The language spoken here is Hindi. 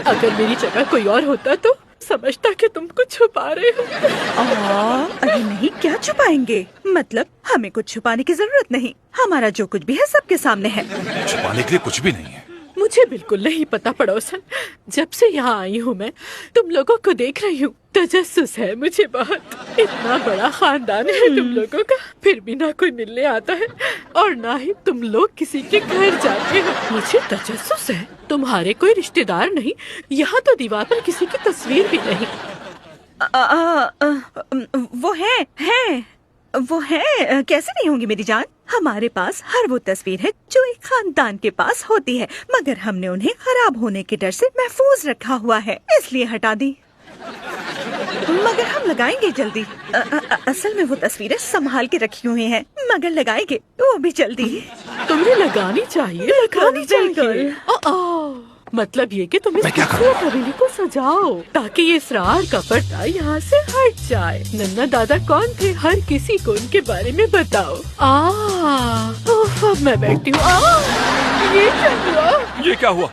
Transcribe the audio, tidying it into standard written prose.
अगर मेरी जगह कोई और होता तो समझता कि तुम कुछ छुपा रहे हो। अरे नहीं, क्या छुपाएंगे? मतलब हमें कुछ छुपाने की जरूरत नहीं, हमारा जो कुछ भी है सबके सामने है। छुपाने के लिए कुछ भी नहीं है। मुझे बिल्कुल नहीं पता पड़ोसन, जब से यहाँ आई हूँ मैं तुम लोगों को देख रही हूँ। तजस्सुस है मुझे बहुत। इतना बड़ा खानदान है तुम लोगों का, फिर भी ना कोई मिलने आता है और ना ही तुम लोग किसी के घर जाते हो। मुझे तजस्सुस है। तुम्हारे कोई रिश्तेदार नहीं, यहाँ तो दीवार पर किसी की तस्वीर भी नहीं। वो है, कैसे नहीं होंगी मेरी जान? हमारे पास हर वो तस्वीर है जो एक खानदान के पास होती है, मगर हमने उन्हें खराब होने के डर से महफूज रखा हुआ है, इसलिए हटा दी। मगर हम लगाएंगे जल्दी। असल में वो तस्वीरें संभाल के रखी हुई हैं, मगर लगाएंगे वो भी जल्दी। तुम्हें लगानी चाहिए, लगानी चाहिए। मतलब ये कि तुम इस खूबसूरत हवेली को सजाओ ताकि ये इसरार का पर्दा यहाँ से हट जाए। नन्ना दादा कौन थे, हर किसी को उनके बारे में बताओ। अब मैं बैठती हूँ। ये क्या हुआ? ये क्या हुआ?